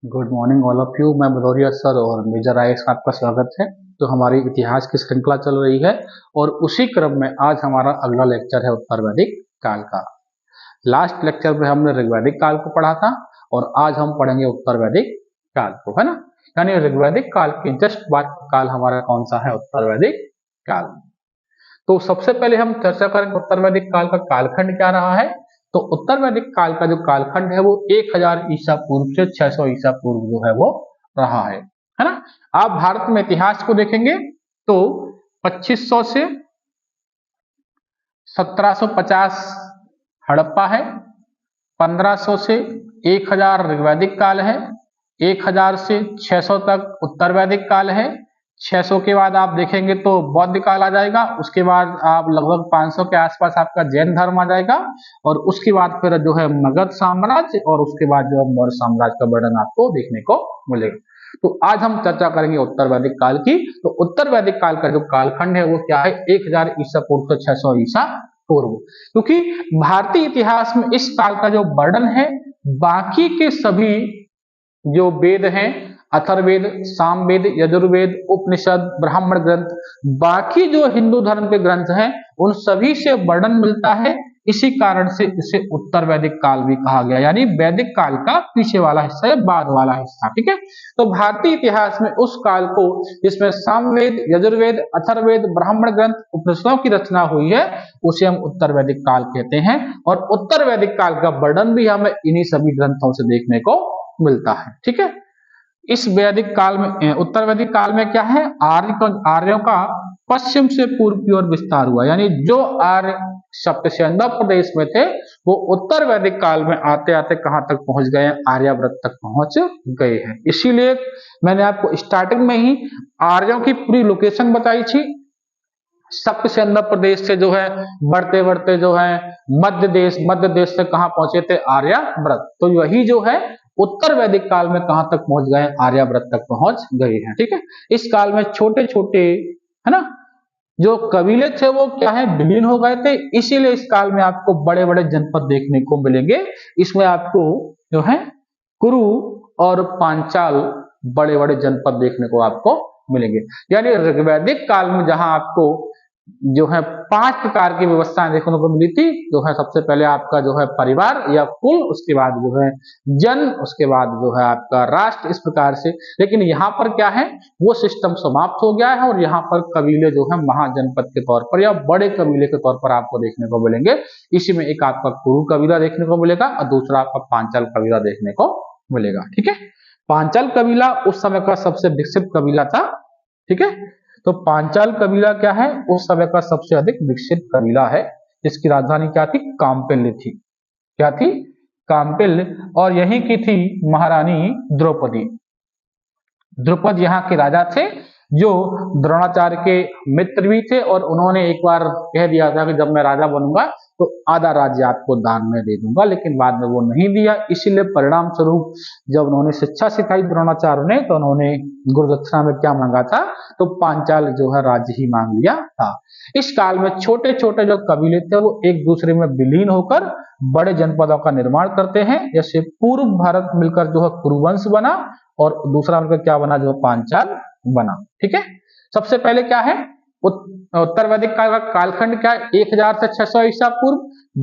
Good morning all of you. मैं Bhadauria sir और major IAS में आपका स्वागत है। तो हमारी इतिहास की श्रृंखला चल रही है और उसी क्रम में आज हमारा अगला लेक्चर है उत्तर वैदिक काल का। लास्ट लेक्चर में हमने ऋग्वैदिक काल को पढ़ा था और आज हम पढ़ेंगे उत्तर वैदिक काल को, है ना। यानी ऋग्वैदिक काल के जस्ट बाद काल हमारा कौन सा है? उत्तर वैदिक काल। तो सबसे पहले हम चर्चा करेंगे उत्तर वैदिक काल का कालखंड क्या रहा है। तो उत्तर वैदिक काल का जो कालखंड है वो 1000 ईसा पूर्व से 600 ईसा पूर्व जो है वो रहा है ना। आप भारत में इतिहास को देखेंगे तो 2500 से 1750 हड़प्पा है, 1500 से 1000 ऋग्वैदिक काल है, 1000 से 600 तक उत्तर वैदिक काल है। 600 के बाद आप देखेंगे तो बौद्ध काल आ जाएगा, उसके बाद आप लगभग 500 के आसपास आपका जैन धर्म आ जाएगा और उसके बाद फिर जो है मगध साम्राज्य और उसके बाद जो है मौर्य साम्राज्य का वर्णन आपको देखने को मिलेगा। तो आज हम चर्चा करेंगे उत्तर वैदिक काल की। तो उत्तर वैदिक काल का जो कालखंड है वो क्या है? 1000 ईसा पूर्व से 600 ईसा पूर्व। क्योंकि भारतीय इतिहास में इस काल का जो वर्णन है बाकी के सभी जो वेद हैं, अथर्ववेद, सामवेद, यजुर्वेद, उपनिषद, ब्राह्मण ग्रंथ, बाकी जो हिंदू धर्म के ग्रंथ हैं उन सभी से वर्णन मिलता है। इसी कारण से इसे उत्तर वैदिक काल भी कहा गया, यानी वैदिक काल का पीछे वाला हिस्सा है, बाद वाला हिस्सा। ठीक है। तो भारतीय इतिहास में उस काल को जिसमें सामवेद, यजुर्वेद, अथर्ववेद, ब्राह्मण ग्रंथ, उपनिषदों की रचना हुई है उसे हम उत्तर वैदिक काल कहते हैं। और उत्तर वैदिक काल का वर्णन भी हमें इन्हीं सभी ग्रंथों से देखने को मिलता है। ठीक है। इस वैदिक काल में, उत्तर वैदिक काल में क्या है? आर्यों का पश्चिम से पूर्व की ओर विस्तार हुआ, यानी जो आर्य सप्तशृंग प्रदेश में थे वो उत्तर वैदिक काल में आते आते कहां तक पहुंच गए? आर्यावर्त तक पहुंच गए हैं। इसीलिए मैंने आपको स्टार्टिंग में ही आर्यों की पूरी लोकेशन बताई थी। सप्तशृंग प्रदेश से जो है बढ़ते बढ़ते जो है मध्य देश से कहां पहुंचे थे? आर्यावर्त। तो वही जो है उत्तर वैदिक काल में कहां तक पहुंच गए? आर्यावर्त तक पहुंच गए हैं। ठीक है। इस काल में छोटे छोटे, है ना, जो कबीले थे वो क्या है? विलीन हो गए थे। इसीलिए इस काल में आपको बड़े बड़े जनपद देखने को मिलेंगे। इसमें आपको जो है कुरु और पांचाल बड़े बड़े जनपद देखने को आपको मिलेंगे। यानी ऋग्वैदिक काल में जहां आपको जो है 5 प्रकार की व्यवस्थाएं देखने को मिली थी, जो है सबसे पहले आपका जो है परिवार या कुल, उसके बाद जो है जन, उसके बाद जो है आपका राष्ट्र, इस प्रकार से। लेकिन यहाँ पर क्या है? वो सिस्टम समाप्त हो गया है और यहाँ पर कबीले जो है महाजनपद के तौर पर या बड़े कबीले के तौर पर आपको देखने को मिलेंगे। इसी में एक आपका कुरु कबीला देखने को मिलेगा और दूसरा आपका पांचाल कबीला देखने को मिलेगा। ठीक है। पांचाल कबीला उस समय का सबसे विकसित कबीला था। ठीक है। तो पांचाल कबीला क्या है? उस समय का सबसे अधिक विकसित कबीला है, जिसकी राजधानी क्या थी? काम्पिल्य थी। क्या थी? काम्पिल्य। और यहीं की थी महारानी द्रौपदी। द्रुपद यहाँ के राजा थे जो द्रोणाचार्य के मित्र भी थे और उन्होंने एक बार कह दिया था कि जब मैं राजा बनूंगा तो आधा राज्य आपको दान में दे दूंगा, लेकिन बाद में वो नहीं दिया। इसीलिए परिणाम स्वरूप जब उन्होंने शिक्षा सिखाई द्रोणाचार्य ने तो उन्होंने गुरुदक्षिणा में क्या मांगा था? तो पांचाल जो है राज्य ही मांग लिया था। इस काल में छोटे छोटे जो कबीले थे वो एक दूसरे में विलीन होकर बड़े जनपदों का निर्माण करते हैं। जैसे पूर्व भारत मिलकर जो है कुरुवंश बना और दूसरा मिलकर क्या बना? जो पांचाल बना। ठीक है। सबसे पहले क्या है? उत्तर वैदिक काल का कालखंड क्या है? 1000 से 600 ईसा पूर्व।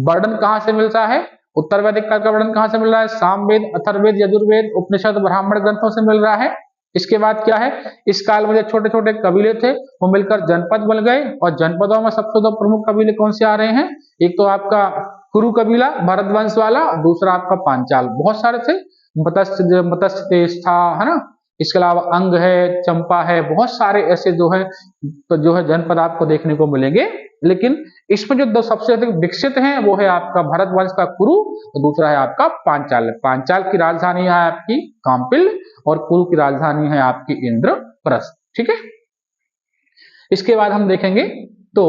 वर्णन कहां से मिलता है? उत्तर वैदिक काल का वर्णन कहां से मिल रहा है? सामवेद, अथर्ववेद, यजुर्वेद, उपनिषद, ब्राह्मण ग्रंथों से मिल रहा है। इसके बाद क्या है? इस काल में जो छोटे छोटे कबीले थे वो मिलकर जनपद बन गए और जनपदों में सबसे दो प्रमुख कबीले कौन से आ रहे हैं? एक तो आपका कुरु कबीला भरतवंश वाला, दूसरा आपका पांचाल। बहुत सारे थे, मत्स्य देश था, है ना। इसके अलावा अंग है, चंपा है, बहुत सारे ऐसे जो है जनपद आपको देखने को मिलेंगे। लेकिन इसमें जो दो सबसे अधिक विकसित हैं वो है आपका भरतवंश का कुरु और दूसरा है आपका पांचाल। पांचाल की राजधानी है आपकी काम्पिल्य और कुरु की राजधानी है आपकी इंद्रप्रस्थ। ठीक है। इसके बाद हम देखेंगे तो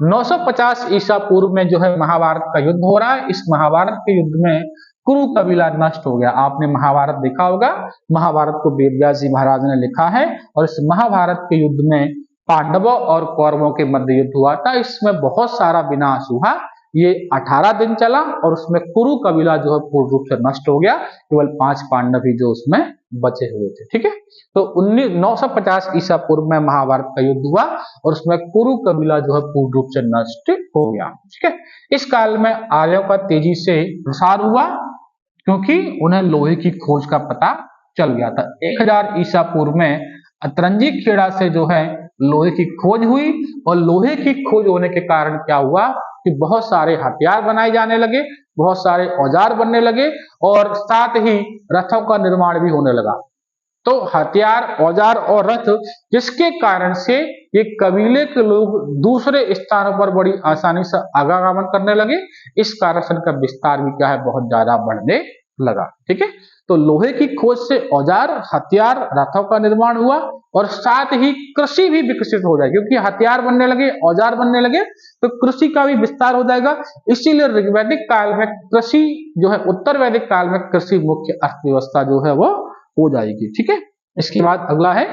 950 ईसा पूर्व में जो है महाभारत का युद्ध हो रहा है। इस महाभारत के युद्ध में कुरु कबीला नष्ट हो गया। आपने महाभारत देखा होगा, महाभारत को वेदव्यास जी महाराज ने लिखा है और इस महाभारत के युद्ध में पांडवों और कौरवों के मध्य युद्ध हुआ था। इसमें बहुत सारा विनाश हुआ, ये 18 दिन चला और उसमें कुरु कबीला जो है पूर्ण रूप से नष्ट हो गया, केवल 5 पांडव ही जो उसमें बचे हुए थे। ठीक है, तो 950 ईसा पूर्व में महाभारत का युद्ध हुआ और उसमें कुरु कबीला जो है पूर्ण रूप से नष्ट हो गया। ठीक है, इस काल में आर्यों का तेजी से प्रसार हुआ क्योंकि उन्हें लोहे की खोज का पता चल गया था। 1000 ईसा पूर्व में अतरंजी खेड़ा से जो है लोहे की खोज हुई और लोहे की खोज होने के कारण क्या हुआ कि बहुत सारे हथियार बनाए जाने लगे, बहुत सारे औजार बनने लगे और साथ ही रथों का निर्माण भी होने लगा। तो हथियार, औजार और रथ, जिसके कारण से ये कबीले के लोग दूसरे स्थानों पर बड़ी आसानी से आवागमन करने लगे। इस कारण से इनका विस्तार भी क्या है, बहुत ज्यादा बढ़ने लगा। ठीक है, तो लोहे की खोज से औजार, हथियार, रथों का निर्माण हुआ और साथ ही कृषि भी विकसित हो जाएगी, क्योंकि हथियार बनने लगे, औजार बनने लगे, तो कृषि का भी विस्तार हो जाएगा। इसीलिए ऋग्वैदिक काल में कृषि जो है, उत्तर वैदिक काल में कृषि मुख्य अर्थव्यवस्था जो है वो हो जाएगी। ठीक है, इसके बाद अगला है,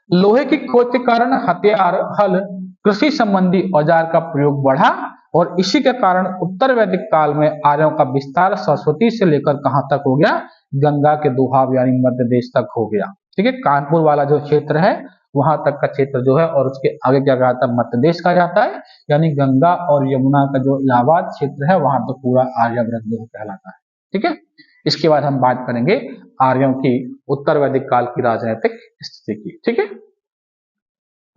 लोहे की खोज के कारण हथियार, हल, कृषि संबंधी औजार का प्रयोग बढ़ा और इसी के कारण उत्तर वैदिक काल में आर्यों का विस्तार सरस्वती से लेकर कहां तक हो गया, गंगा के दोहाब यानी मध्य देश तक हो गया। ठीक है, कानपुर वाला जो क्षेत्र है वहां तक का क्षेत्र जो है, और उसके आगे क्या कहता है, मध्य देश कहा जाता है, यानी गंगा और यमुना का जो इलाहाबाद क्षेत्र है वहां तो पूरा आर्यव्रत जो कहलाता है। ठीक है, इसके बाद हम बात करेंगे आर्यों की उत्तर वैदिक काल की राजनीतिक स्थिति की। ठीक है,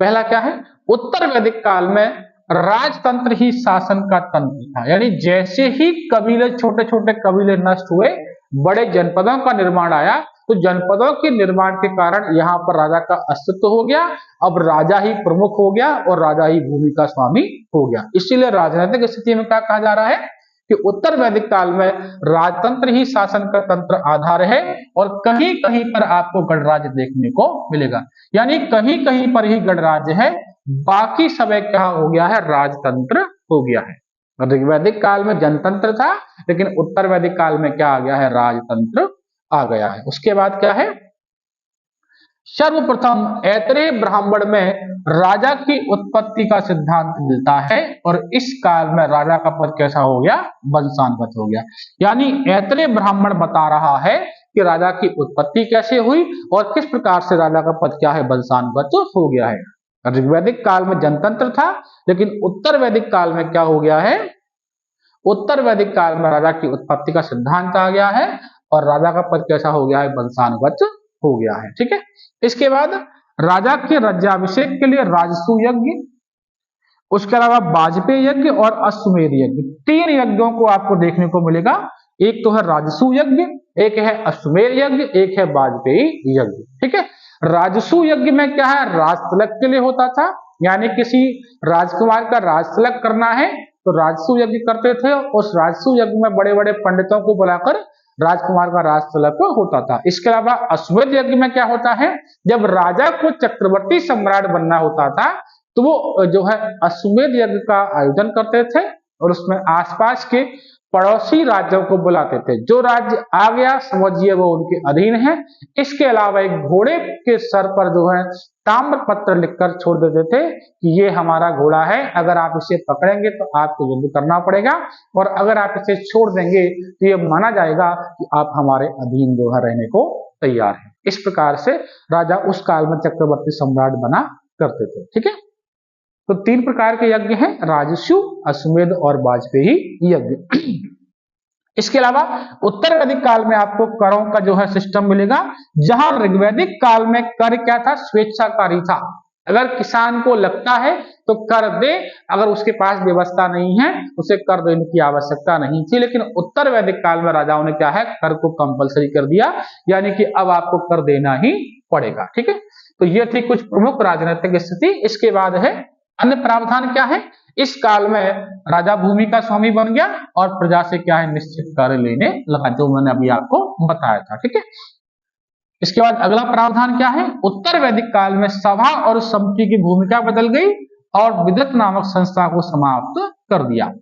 पहला क्या है, उत्तर वैदिक काल में राजतंत्र ही शासन का तंत्र था, यानी जैसे ही कबीले, छोटे छोटे कबीले नष्ट हुए, बड़े जनपदों का निर्माण आया, तो जनपदों के निर्माण के कारण यहाँ पर राजा का अस्तित्व हो गया। अब राजा ही प्रमुख हो गया और राजा ही भूमि का स्वामी हो गया। इसीलिए राजनीतिक स्थिति में क्या कहा जा रहा है कि उत्तर वैदिक काल में राजतंत्र ही शासन का तंत्र आधार है और कहीं कहीं पर आपको गणराज्य देखने को मिलेगा, यानी कहीं कहीं पर ही गणराज्य है, बाकी समय क्या हो गया है, राजतंत्र हो गया है। ऋग्वैदिक काल में जनतंत्र था, लेकिन उत्तर वैदिक काल में क्या आ गया है, राजतंत्र आ गया है। उसके बाद क्या है, सर्वप्रथम ऐतरेय ब्राह्मण में राजा की उत्पत्ति का सिद्धांत मिलता है और इस काल में राजा का पद कैसा हो गया, वंशानुगत हो गया। यानी ऐतरेय ब्राह्मण बता रहा है कि राजा की उत्पत्ति कैसे हुई और किस प्रकार से राजा का पद क्या है, वंशानुगत हो गया है। ऋग्वैदिक काल में जनतंत्र था, लेकिन उत्तर वैदिक काल में क्या हो गया है, उत्तर वैदिक काल में राजा की उत्पत्ति का सिद्धांत आ गया है और राजा का पद कैसा हो गया है, वंशानुगत हो गया है। ठीक है, इसके बाद राजा के राज्याभिषेक के लिए राजसूय यज्ञ, उसके अलावा वाजपेयी यज्ञ और अश्वमेध यज्ञ, 3 यज्ञों को आपको देखने को मिलेगा। एक तो है राजसूय यज्ञ, एक है अश्वमेध यज्ञ, एक है वाजपेयी यज्ञ। ठीक है, राजसूय यज्ञ में क्या है, राजतिलक के लिए होता था, यानी किसी राजकुमार का राजतिलक करना है तो राजसूय यज्ञ करते थे। उस राजसूय यज्ञ में बड़े बड़े पंडितों को बुलाकर राजकुमार का राजतिलक होता था। इसके अलावा अश्वमेध यज्ञ में क्या होता है, जब राजा को चक्रवर्ती सम्राट बनना होता था तो वो जो है अश्वमेध यज्ञ का आयोजन करते थे और उसमें आसपास के पड़ोसी राज्यों को बुलाते थे। जो राज्य आ गया समझिए वो उनके अधीन है। इसके अलावा एक घोड़े के सर पर जो है ताम्र पत्र लिखकर छोड़ देते थे कि ये हमारा घोड़ा है, अगर आप इसे पकड़ेंगे तो आपको युद्ध करना पड़ेगा और अगर आप इसे छोड़ देंगे तो ये माना जाएगा कि आप हमारे अधीन जो है रहने को तैयार हैं। इस प्रकार से राजा उस काल में चक्रवर्ती सम्राट बना करते थे। ठीक है, तो 3 प्रकार के यज्ञ हैं, राजसूय, अश्वमेध और वाजपेयी यज्ञ। इसके अलावा उत्तर वैदिक काल में आपको करों का जो है सिस्टम मिलेगा, जहां ऋग्वैदिक काल में कर क्या था, स्वेच्छाकारी था। अगर किसान को लगता है तो कर दे, अगर उसके पास व्यवस्था नहीं है उसे कर देने की आवश्यकता नहीं थी। लेकिन उत्तर वैदिक काल में राजाओं ने क्या है, कर को कंपलसरी कर दिया, यानी कि अब आपको कर देना ही पड़ेगा। ठीक है, तो ये थी कुछ प्रमुख राजनीतिक स्थिति। इसके बाद है अन्य प्रावधान क्या है, इस काल में राजा भूमि का स्वामी बन गया और प्रजा से क्या है, निश्चित कार्य लेने लगा, जो मैंने अभी आपको बताया था। ठीक है, इसके बाद अगला प्रावधान क्या है, उत्तर वैदिक काल में सभा और समिति की भूमिका बदल गई और विदत नामक संस्था को समाप्त कर दिया।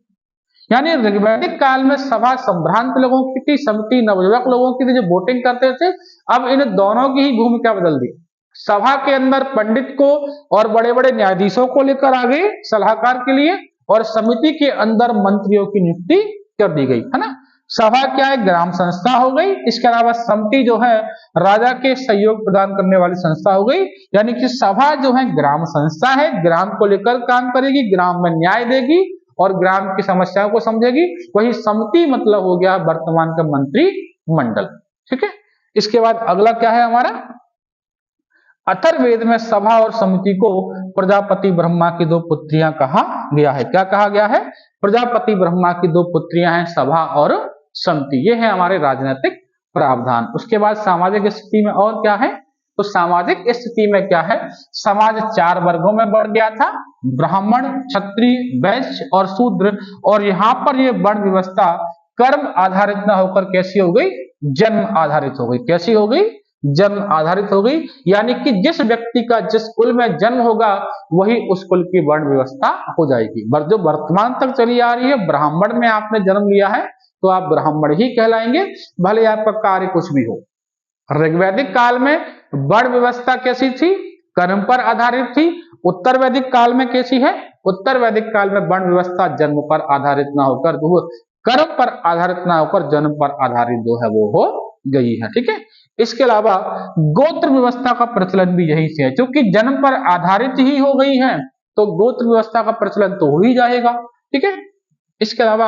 यानी ऋग्वैदिक काल में सभा संभ्रांत लोगों की थी, समिति नवयुवक लोगों की थी जो वोटिंग करते थे। अब इन दोनों की ही भूमिका बदल दी, सभा के अंदर पंडित को और बड़े बड़े न्यायाधीशों को लेकर आ गए सलाहकार के लिए, और समिति के अंदर मंत्रियों की नियुक्ति कर दी गई, है ना। सभा क्या है, ग्राम संस्था हो गई। इसके अलावा समिति जो है राजा के सहयोग प्रदान करने वाली संस्था हो गई। यानी कि सभा जो है ग्राम संस्था है, ग्राम को लेकर काम करेगी, ग्राम में न्याय देगी और ग्राम की समस्याओं को समझेगी। वही समिति मतलब हो गया वर्तमान का मंत्री मंडल, ठीक है। इसके बाद अगला क्या है हमारा, अथर्ववेद में सभा और समिति को प्रजापति ब्रह्मा की दो पुत्रियां कहा गया है। क्या कहा गया है, प्रजापति ब्रह्मा की दो पुत्रियां हैं सभा और समिति। ये है हमारे राजनीतिक प्रावधान। उसके बाद सामाजिक स्थिति में और क्या है, तो सामाजिक स्थिति में क्या है, समाज 4 वर्गों में बढ़ गया था, ब्राह्मण, क्षत्रिय, वैश्य और शूद्र। और यहाँ पर ये वर्ण व्यवस्था कर्म आधारित न होकर कैसी हो गई, जन्म आधारित हो गई। कैसी हो गई, जन्म आधारित हो गई। यानी कि जिस व्यक्ति का जिस कुल में जन्म होगा वही उस कुल की वर्ण व्यवस्था हो जाएगी। जो वर्तमान तक चली आ रही है, ब्राह्मण में आपने जन्म लिया है तो आप ब्राह्मण ही कहलाएंगे, भले आपका कार्य कुछ भी हो। ऋग्वैदिक काल में वर्ण व्यवस्था कैसी थी, कर्म पर आधारित थी। उत्तर वैदिक काल में कैसी है, उत्तर वैदिक काल में वर्ण व्यवस्था जन्म पर आधारित ना होकर, कर्म पर आधारित ना होकर जन्म पर आधारित जो है वो हो गई है, ठीक है। इसके अलावा गोत्र व्यवस्था का प्रचलन भी यही से है, क्योंकि जन्म पर आधारित ही हो गई है तो गोत्र व्यवस्था का प्रचलन तो हो ही जाएगा, ठीक है। इसके अलावा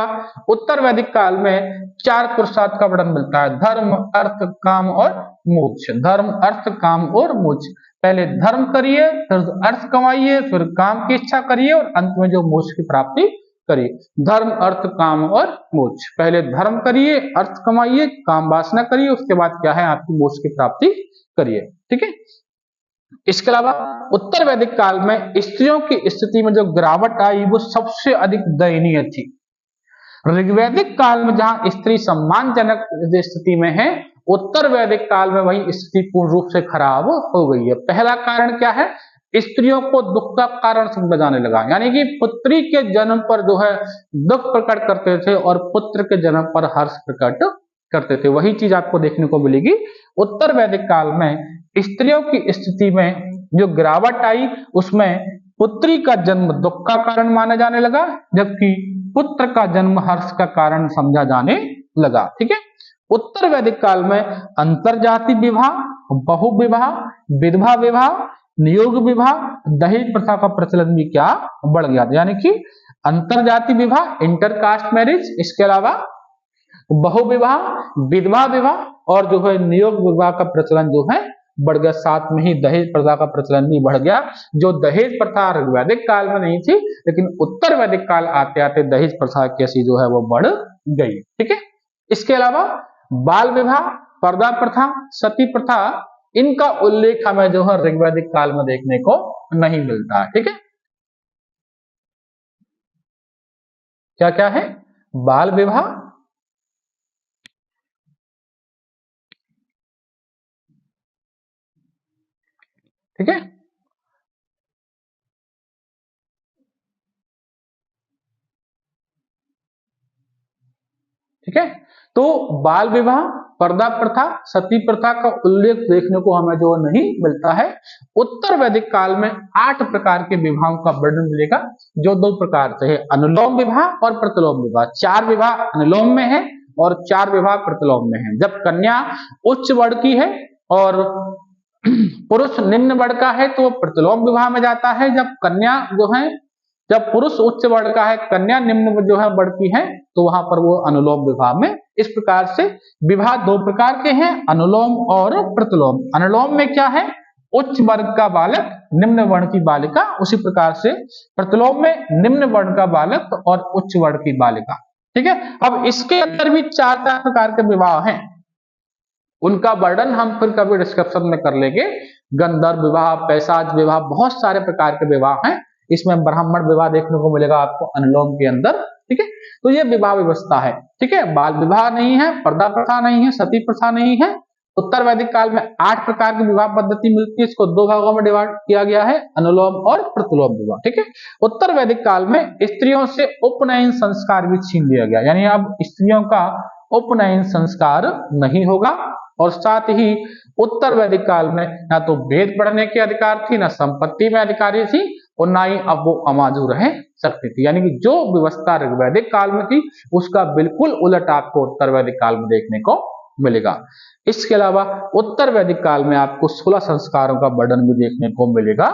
उत्तर वैदिक काल में 4 पुरुषार्थ का वर्णन मिलता है, धर्म, अर्थ, काम और मोक्ष। धर्म, अर्थ, काम और मोक्ष। पहले धर्म करिए, फिर अर्थ कमाइए, फिर काम की इच्छा करिए और अंत में जो मोक्ष की प्राप्ति करिए। धर्म, अर्थ, काम और मोक्ष। पहले धर्म करिए, अर्थ कमाइए, काम वासना करिए, उसके बाद क्या है आपकी मोक्ष की प्राप्ति करिए, ठीक है। इसके अलावा उत्तर वैदिक काल में स्त्रियों की स्थिति में जो गिरावट आई वो सबसे अधिक दयनीय थी। ऋग्वैदिक काल में जहां स्त्री सम्मानजनक स्थिति में है, उत्तर वैदिक काल में वही स्थिति पूर्ण रूप से खराब हो गई है। पहला कारण क्या है, स्त्रियों को दुख का कारण समझा जाने लगा। यानी कि पुत्री के जन्म पर जो है दुख प्रकट करते थे और पुत्र के जन्म पर हर्ष प्रकट करते थे। वही चीज आपको देखने को मिलेगी उत्तर वैदिक काल में। स्त्रियों की स्थिति में जो गिरावट आई उसमें पुत्री का जन्म दुख का कारण माना जाने लगा, जबकि पुत्र का जन्म हर्ष का कारण समझा जाने लगा, ठीक है। उत्तर वैदिक काल में अंतरजाति विवाह, बहु विवाह, विधवा विवाह, नियोग विवाह, दहेज प्रथा का प्रचलन भी क्या बढ़ गया। यानी कि अंतरजाति विवाह, इंटरकास्ट मैरिज, इसके अलावा बहु विवाह, विधवा विवाह और जो है नियोग विवाह का प्रचलन जो है बढ़ गया। साथ में ही दहेज प्रथा का प्रचलन भी बढ़ गया। जो दहेज प्रथा ऋग्वैदिक काल में नहीं थी, लेकिन उत्तर वैदिक काल आते आते दहेज प्रथा कैसी जो है वो बढ़ गई, ठीक है। इसके अलावा बाल विवाह, पर्दा प्रथा, सती प्रथा, इनका उल्लेख हमें जो है ऋग्वैदिक काल में देखने को नहीं मिलता है, ठीक है। क्या क्या है, बाल विवाह, ठीक है, ठीक है। तो बाल विवाह, पर्दा प्रथा, सती प्रथा का उल्लेख देखने को हमें जो नहीं मिलता है। उत्तर वैदिक काल में 8 प्रकार के विवाहों का वर्णन मिलेगा, जो 2 प्रकार से है, अनुलोम विवाह और प्रतिलोम विवाह। 4 विवाह अनुलोम में है और 4 विवाह प्रतिलोम में है। जब कन्या उच्च वर्ण की है और पुरुष निम्न वर्ण का है तो प्रतिलोम विवाह में जाता है। जब कन्या जो है, जब पुरुष उच्च वर्ण का है, कन्या निम्न जो है वर्ण की है, तो वहां पर वो अनुलोम विवाह में। इस प्रकार से विवाह 2 प्रकार के हैं, अनुलोम और प्रतिलोम। अनुलोम में क्या है, उच्च वर्ग का बालक, निम्न वर्ण की बालिका। उसी प्रकार से प्रतिलोम में निम्न वर्ण का बालक और उच्च वर्ण की बालिका, ठीक है। अब इसके अंदर भी 4 प्रकार के विवाह हैं, उनका वर्णन हम फिर कभी डिस्क्रिप्शन में कर लेंगे। गंधर्व विवाह, पैशाच विवाह, बहुत सारे प्रकार के विवाह हैं। इसमें ब्राह्मण विवाह देखने को मिलेगा आपको अनुलोम के अंदर, ठीक है। तो ये विवाह व्यवस्था है, ठीक है। बाल विवाह नहीं है, पर्दा प्रथा नहीं है, सती प्रथा नहीं है। उत्तर वैदिक काल में 8 प्रकार की विवाह पद्धति मिलती है, इसको 2 भागों में डिवाइड किया गया है, अनुलोम और प्रतिलोम विवाह, ठीक है। उत्तर वैदिक काल में स्त्रियों से उपनयन संस्कार भी छीन लिया गया, यानी अब स्त्रियों का उपनयन संस्कार नहीं होगा। और साथ ही उत्तर वैदिक काल में ना तो वेद पढ़ने की अधिकार थी, ना संपत्ति में अधिकारी थी, और ना ही अब वो अमाजू रह सकती थी। यानी कि जो व्यवस्था ऋग्वैदिक काल में थी उसका बिल्कुल उलट आपको उत्तर वैदिक काल में देखने को मिलेगा। इसके अलावा उत्तर वैदिक काल में आपको 16 संस्कारों का वर्णन भी देखने को मिलेगा।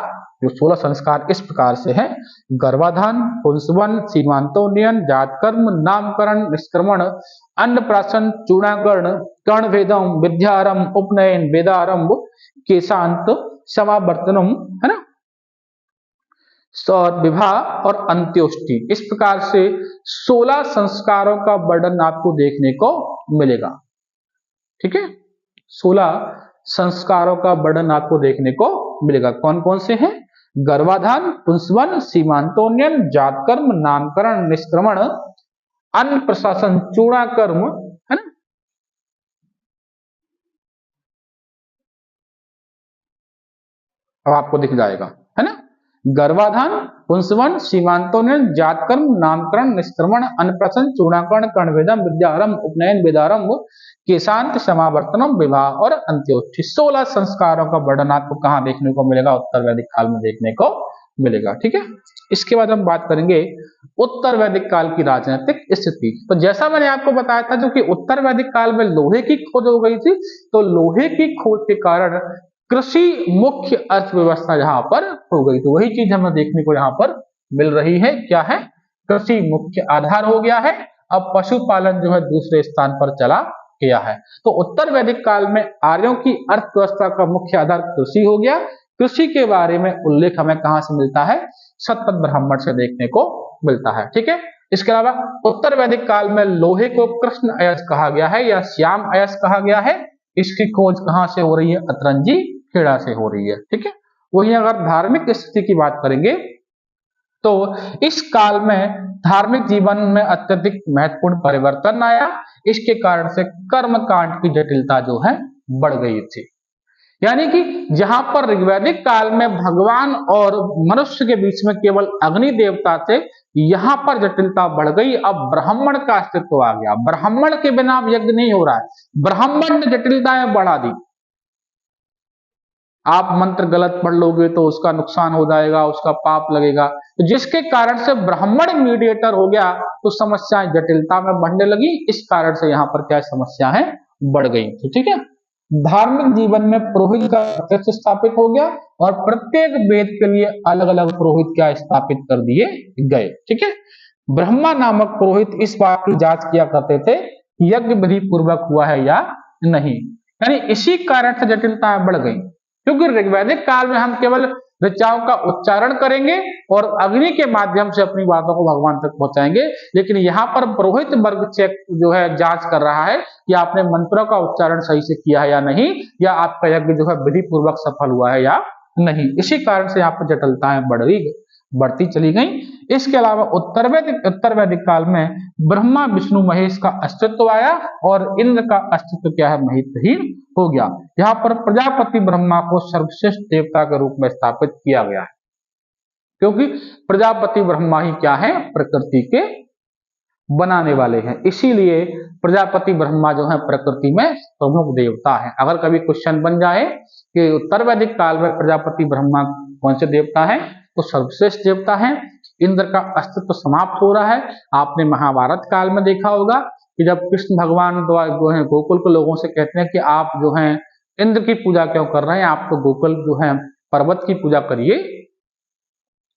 जो 16 संस्कार इस प्रकार से हैं: गर्भाधान, पुंसवन, सीमांतोन्नयन, जातकर्म, नामकरण, निष्क्रमण, अन्नप्राशन, चूड़ाकरण, कर्णभेदम, विद्यारंभ, उपनयन, वेदारंभ, केशांत, समावर्तनम, है ना, विवाह और अंत्योष्टि। इस प्रकार से 16 संस्कारों का वर्णन आपको देखने को मिलेगा। ठीक है, 16 संस्कारों का वर्णन आपको देखने को मिलेगा। कौन कौन से हैं? गर्भाधान, पुंसवन, सीमांतोन्नयन, जातकर्म, नामकरण, निष्क्रमण, अन्न प्रशासन, चूड़ाकर्म, है ना, अब आपको दिख जाएगा, है ना, गर्भाधान, पुंसवन, सीमांतोन्नयन, जातकर्म, नामकरण, निष्क्रमण, अन्नप्राशन, चूड़ाकरण, कर्णवेदम, विद्यारंभ, उपनयन, वेदारंभ, केशांत, समावर्तनम, विवाह और अंत्योष्टि। 16 संस्कारों का वर्णन आपको कहां देखने को मिलेगा? उत्तर वैदिक काल में देखने को मिलेगा। ठीक है, इसके बाद हम बात करेंगे उत्तर वैदिक काल की राजनीतिक स्थिति। तो जैसा मैंने आपको बताया था, जो कि उत्तर वैदिक काल में लोहे की खोज हो गई थी, तो लोहे की खोज के कारण कृषि मुख्य अर्थव्यवस्था यहाँ पर हो गई। तो वही चीज हमें देखने को यहाँ पर मिल रही है। क्या है? कृषि मुख्य आधार हो गया है। अब पशुपालन जो है दूसरे स्थान पर चला गया है। तो उत्तर वैदिक काल में आर्यों की अर्थव्यवस्था का मुख्य आधार कृषि हो गया। कृषि के बारे में उल्लेख हमें कहां से मिलता है? शतपथ ब्राह्मण से देखने को मिलता है। ठीक है, इसके अलावा उत्तर वैदिक काल में लोहे को कृष्ण अयस्क कहा गया है या श्याम अयस्क कहा गया है। इसकी खोज कहां से हो रही है? अतरंजी खेड़ा से हो रही है। ठीक है, वहीं अगर धार्मिक स्थिति की बात करेंगे तो इस काल में धार्मिक जीवन में अत्यधिक महत्वपूर्ण परिवर्तन आया। इसके कारण से कर्म कांड की जटिलता जो है बढ़ गई थी। यानी कि जहां पर ऋग्वैदिक काल में भगवान और मनुष्य के बीच में केवल अग्नि देवता थे, यहां पर जटिलता बढ़ गई। अब ब्राह्मण का अस्तित्व आ गया। ब्राह्मण के बिना यज्ञ नहीं हो रहा है। ब्राह्मण ने जटिलताएं बढ़ा दी। आप मंत्र गलत पढ़ लोगे तो उसका नुकसान हो जाएगा, उसका पाप लगेगा। तो जिसके कारण से ब्राह्मण मीडिएटर हो गया तो समस्याएं जटिलता में बढ़ने लगी। इस कारण से यहाँ पर क्या समस्या है? बढ़ गई थी। ठीक है, धार्मिक जीवन में पुरोहित का प्रत्यक्ष स्थापित हो गया और प्रत्येक वेद के लिए अलग अलग पुरोहित क्या स्थापित कर दिए गए। ठीक है, ब्रह्मा नामक पुरोहित इस बात की जांच किया करते थे यज्ञ विधि पूर्वक हुआ है या नहीं। यानी इसी कारण से जटिलताएं बढ़ गई, क्योंकि ऋग्वैदिक काल में हम केवल ऋचाओं का उच्चारण करेंगे और अग्नि के माध्यम से अपनी बातों को भगवान तक पहुंचाएंगे। लेकिन यहाँ पर पुरोहित वर्ग चेक जो है जांच कर रहा है कि आपने मंत्रों का उच्चारण सही से किया है या नहीं, या आपका यज्ञ जो है विधि पूर्वक सफल हुआ है या नहीं। इसी कारण से यहाँ पर जटिलताएं बढ़ती चली गई। इसके अलावा उत्तर वैदिक काल में ब्रह्मा विष्णु महेश का अस्तित्व आया और इंद्र का अस्तित्व क्या है? महितहीन हो गया। यहाँ पर प्रजापति ब्रह्मा को सर्वश्रेष्ठ देवता के रूप में स्थापित किया गया है, क्योंकि प्रजापति ब्रह्मा ही क्या है? प्रकृति के बनाने वाले हैं। इसीलिए प्रजापति ब्रह्मा जो है प्रकृति में प्रमुख देवता है। अगर कभी क्वेश्चन बन जाए कि उत्तर वैदिक काल में प्रजापति ब्रह्मा कौन से देवता है, तो सर्वश्रेष्ठ देवता है। इंद्र का अस्तित्व समाप्त हो रहा है। आपने महाभारत काल में देखा होगा कि जब कृष्ण भगवान जो है गोकुल के लोगों से कहते हैं कि आप जो है इंद्र की पूजा क्यों कर रहे हैं, आप तो गोकुल जो है पर्वत की पूजा करिए,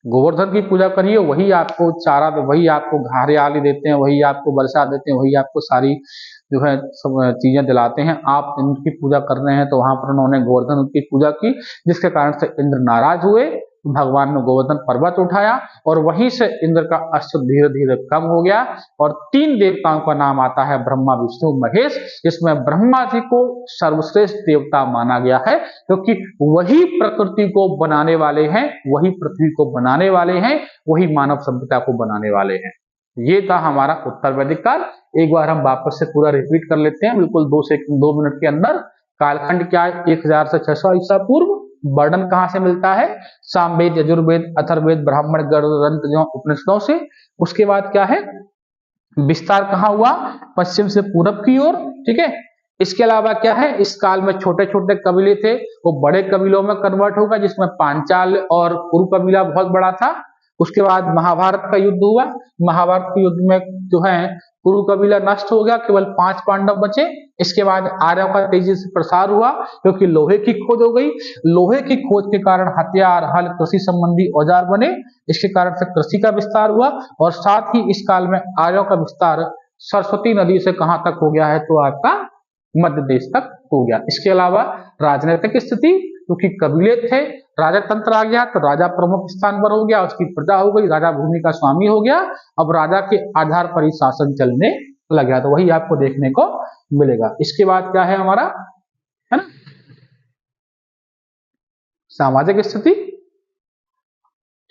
गोवर्धन की पूजा करिए, वही आपको चारा, वही आपको हरियाली देते हैं, वही आपको वर्षा देते हैं, वही आपको सारी जो है चीजें दिलाते हैं। आप इंद्र की पूजा कर रहे हैं। तो वहां पर उन्होंने गोवर्धन की पूजा की, जिसके कारण से इंद्र नाराज हुए। भगवान ने गोवर्धन पर्वत उठाया और वहीं से इंद्र का अस्तित्व धीरे धीरे कम हो गया और 3 देवताओं का नाम आता है ब्रह्मा विष्णु महेश। इसमें ब्रह्मा जी को सर्वश्रेष्ठ देवता माना गया है, क्योंकि वही प्रकृति को बनाने वाले हैं, वही पृथ्वी को बनाने वाले हैं, वही मानव सभ्यता को बनाने वाले हैं। ये था हमारा उत्तर वैदिक काल। एक बार हम वापस से पूरा रिपीट कर लेते हैं, बिल्कुल 2 मिनट के अंदर। कालखंड क्या है? 1000 से 600 ईसा पूर्व। वर्णन कहां से मिलता है? सामवेद, यजुर्वेद, अथर्ववेद, ब्राह्मण ग्रंथ जो उपनिषदों से। उसके बाद क्या है? विस्तार कहां हुआ? पश्चिम से पूरब की ओर। ठीक है, इसके अलावा क्या है, इस काल में छोटे छोटे कबीले थे वो बड़े कबीलों में कन्वर्ट होगा, जिसमें पांचाल और कुरु कबीला बहुत बड़ा था। उसके बाद महाभारत का युद्ध हुआ, महाभारत के युद्ध में जो है कुरु कबीला नष्ट हो गया, केवल 5 पांडव बचे। इसके बाद आर्यों का तेजी से प्रसार हुआ क्योंकि लोहे की खोज हो गई। लोहे की खोज के कारण हथियार, हल, कृषि संबंधी औजार बने, इसके कारण से कृषि का विस्तार हुआ। और साथ ही इस काल में आर्यों का विस्तार सरस्वती नदी से कहां तक हो गया है, तो आपका मध्य देश तक हो गया। इसके अलावा राजनीतिक स्थिति, क्योंकि कबीले थे, राजा तंत्र आ गया तो राजा प्रमुख स्थान पर हो गया, उसकी प्रजा हो गई, राजा भूमि का स्वामी हो गया। अब राजा के आधार पर ही शासन चलने लग गया, तो वही आपको देखने को मिलेगा। इसके बाद क्या है हमारा, है ना, सामाजिक स्थिति।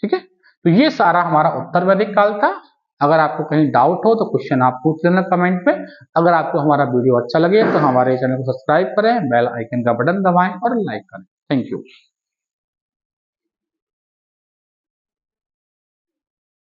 ठीक है, तो ये सारा हमारा उत्तर वैदिक काल था। अगर आपको कहीं डाउट हो तो क्वेश्चन आप पूछ लेना कमेंट में। अगर आपको हमारा वीडियो अच्छा लगे तो हमारे चैनल को सब्सक्राइब करें, बेल आइकन का बटन दबाएं और लाइक करें। Thank you.